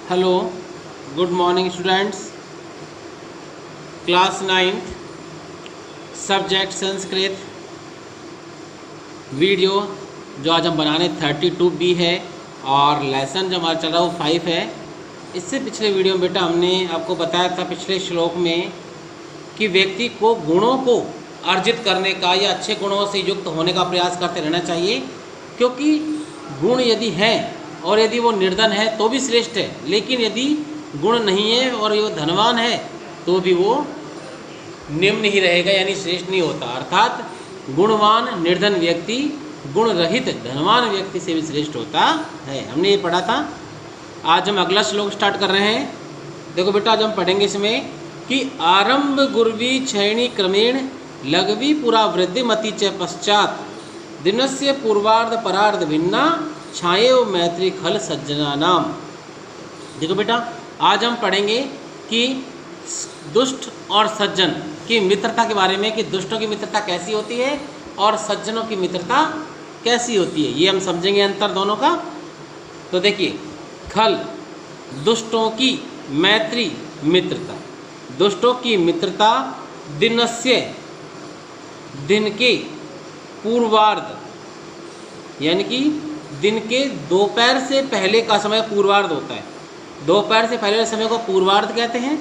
Hello, good morning students. Class 9th subject Sanskrit video जो आज हम बनाने 32B है और लेसन जो हमारा चल रहा है वो 5 है। इससे पिछले वीडियो में बेटा हमने आपको बताया था पिछले श्लोक में कि व्यक्ति को गुणों को अर्जित करने का या अच्छे गुणों से युक्त होने का प्रयास करते रहना चाहिए, क्योंकि गुण यदि हैं और यदि वो निर्धन है तो भी श्रेष्ठ है, लेकिन यदि गुण नहीं है और वो धनवान है तो भी वो निम्न ही रहेगा, यानी श्रेष्ठ नहीं होता। अर्थात गुणवान निर्धन व्यक्ति गुण रहित धनवान व्यक्ति से भी श्रेष्ठ होता है। हमने ये पढ़ा था। आज हम अगला श्लोक स्टार्ट कर रहे हैं। देखो बेटा, आज हम पढ़ेंगे इसमें कि आरंभ गुर्वी क्षयणी क्रमेण लघवी पुरा वृद्धिमति च पश्चात दिनस्य पूर्वार्ध परार्ध भिन्ना छाएव मैत्री खल सज्जना नाम। देखो बेटा, आज हम पढ़ेंगे कि दुष्ट और सज्जन की मित्रता के बारे में, कि दुष्टों की मित्रता कैसी होती है और सज्जनों की मित्रता कैसी होती है, ये हम समझेंगे अंतर दोनों का। तो देखिए, खल दुष्टों की मैत्री मित्रता, दुष्टों की मित्रता दिनस्य दिन के पूर्वार्ध, यानी कि दिन के दोपहर से पहले का समय पूर्वार्ध होता है। दोपहर से पहले समय को पूर्वार्ध कहते हैं,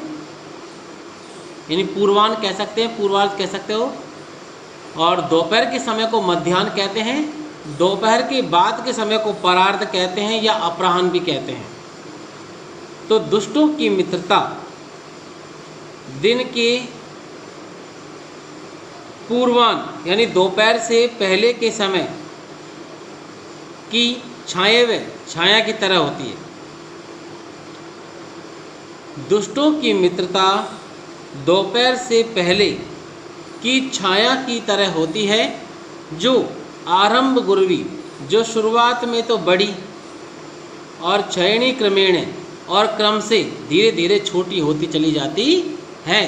यानी पूर्वान कह सकते हैं, पूर्वार्ध कह सकते हो। और दोपहर के समय को मध्याह्न कहते हैं, दोपहर के बाद के समय को परार्ध कहते हैं या अपराह्न भी कहते हैं। तो दुष्टों की मित्रता दिन के पूर्वान यानी दोपहर से पहले के समय की छाया की तरह होती है। दुष्टों की मित्रता दोपहर से पहले की छाया की तरह होती है, जो आरंभ गुर्वी, जो शुरुआत में तो बड़ी और क्षयणी क्रमेण और क्रम से धीरे धीरे छोटी होती चली जाती है।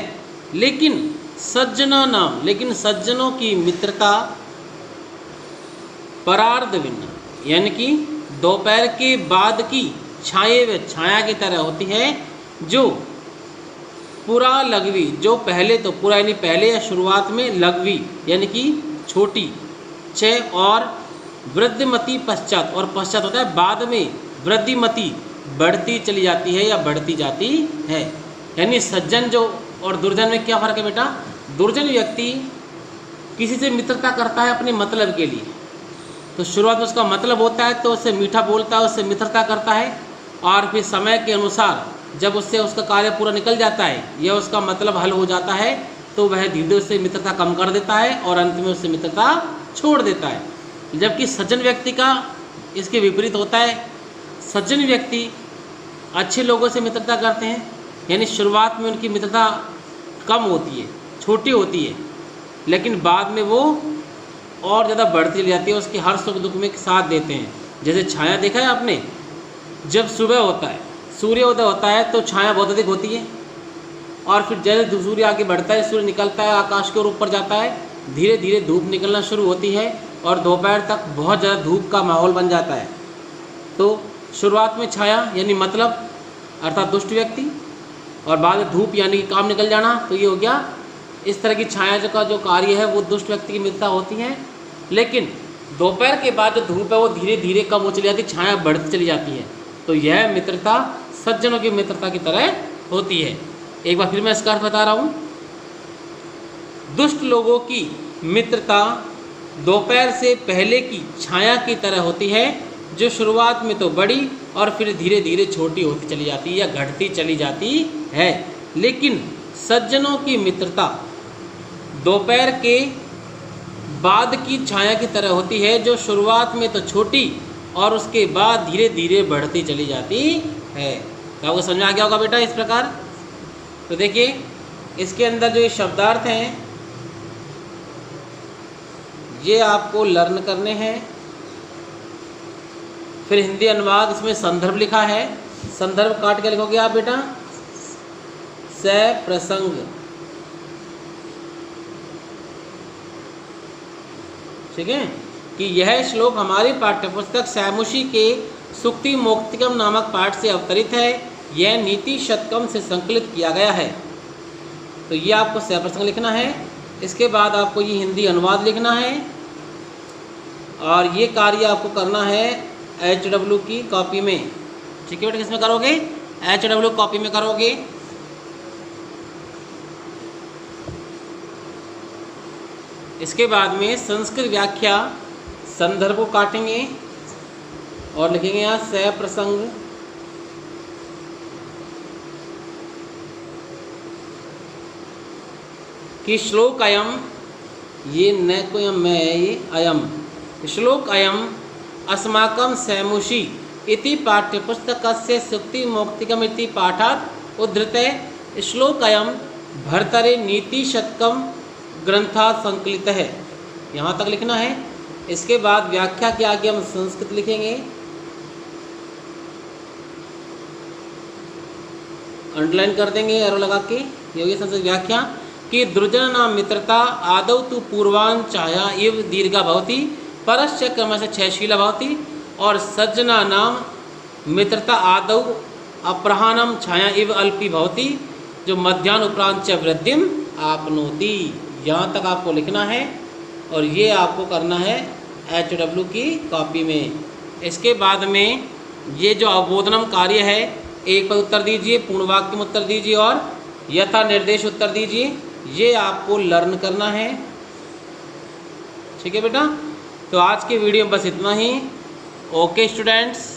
लेकिन सज्जना नाम, लेकिन सज्जनों की मित्रता परार्ध भिन्न, यानी कि दोपहर के बाद की छाया की तरह होती है, जो पुरा लघवी, जो पहले तो पुरा यानी पहले या शुरुआत में, लघवी यानी कि छोटी, छः और वृद्धिमती पश्चात, और पश्चात होता है बाद में, वृद्धिमती बढ़ती चली जाती है या बढ़ती जाती है। यानी सज्जन जो और दुर्जन में क्या फ़र्क है बेटा? दुर्जन व्यक्ति किसी से मित्रता करता है अपने मतलब के लिए, तो शुरुआत में उसका मतलब होता है तो उससे मीठा बोलता है, उससे मित्रता करता है, और फिर समय के अनुसार जब उससे उसका कार्य पूरा निकल जाता है या उसका मतलब हल हो जाता है तो वह धीरे धीरे उससे मित्रता कम कर देता है और अंत में उससे मित्रता छोड़ देता है। जबकि सज्जन व्यक्ति का इसके विपरीत होता है। सज्जन व्यक्ति अच्छे लोगों से मित्रता करते हैं, यानी शुरुआत में उनकी मित्रता कम होती है, छोटी होती है, लेकिन बाद में वो और ज़्यादा बढ़ती चली जाती है, उसके हर सुख दुख में साथ देते हैं। जैसे छाया देखा है आपने, जब सुबह होता है, सूर्योदय होता है तो छाया बहुत अधिक होती है, और फिर जैसे सूर्य आगे बढ़ता है, सूर्य निकलता है, आकाश के ऊपर जाता है, धीरे धीरे धूप निकलना शुरू होती है और दोपहर तक बहुत ज़्यादा धूप का माहौल बन जाता है। तो शुरुआत में छाया यानी मतलब अर्थात दुष्ट व्यक्ति, और बाद में धूप यानी कि काम निकल जाना, तो ये हो गया। इस तरह की छाया का जो कार्य है वो दुष्ट व्यक्ति की मित्रता होती है। लेकिन दोपहर के बाद जो धूप है वो धीरे धीरे कम हो चली जाती है, छाया बढ़ती चली जाती है, तो यह मित्रता सज्जनों की मित्रता की तरह होती है। एक बार फिर मैं इसका अर्थ बता रहा हूँ। दुष्ट लोगों की मित्रता दोपहर से पहले की छाया की तरह होती है, जो शुरुआत में तो बड़ी और फिर धीरे धीरे छोटी होती चली जाती है या घटती चली जाती है। लेकिन सज्जनों की मित्रता दोपहर के बाद की छाया की तरह होती है, जो शुरुआत में तो छोटी और उसके बाद धीरे धीरे बढ़ती चली जाती है। तो आपको समझ आ गया होगा बेटा इस प्रकार। तो देखिए, इसके अंदर जो ये शब्दार्थ हैं ये आपको लर्न करने हैं। फिर हिंदी अनुवाद, इसमें संदर्भ लिखा है, संदर्भ काट के लिखोगे आप बेटा, स प्रसंग, ठीक है, कि यह श्लोक हमारी पाठ्यपुस्तक सैमुषी के सुक्ति मोक्तिकम नामक पाठ से अवतरित है। यह नीति शतकम से संकलित किया गया है। तो ये आपको सहप्रसंग लिखना है। इसके बाद आपको ये हिंदी अनुवाद लिखना है और ये कार्य आपको करना है HW की कॉपी में। ठीक है बेटा, किसमें करोगे? HW कॉपी में करोगे। इसके बाद में संस्कृत व्याख्या संदर्भ को काटेंगे और लिखेंगे यहाँ सहप्रसंग कि श्लोक अयम, ये न को यम मैं है, ये अयम श्लोक अयम अस्माकं सैमुषी इति पाठ्यपुस्तकस्य सुक्तिमौक्तिकमिति पाठात् उद्धृते श्लोक अयम भर्तरे नीति शतकम ग्रंथात् संकलित है। यहाँ तक लिखना है। इसके बाद व्याख्या के आगे हम संस्कृत लिखेंगे, अंडरलाइन कर देंगे एरो लगा के। ये होगी संस्कृत व्याख्या कि दुर्जनानां मित्रता आदौ तु पूर्वान् छाया इव दीर्घा भवति परश्च क्रमशः क्षयशीला भवति और सज्जनानां मित्रता आदौ अपराह्नं छाया इव अल्पी भवति जो मध्याह्न उपरांत च वृद्धिम आपनोति। यहाँ तक आपको लिखना है और ये आपको करना है HW की कॉपी में। इसके बाद में ये जो अवबोधनम कार्य है, एक पद उत्तर दीजिए, पूर्ण वाक्य में उत्तर दीजिए और यथा निर्देश उत्तर दीजिए। ये आपको लर्न करना है। ठीक है बेटा, तो आज के वीडियो में बस इतना ही। Okay students.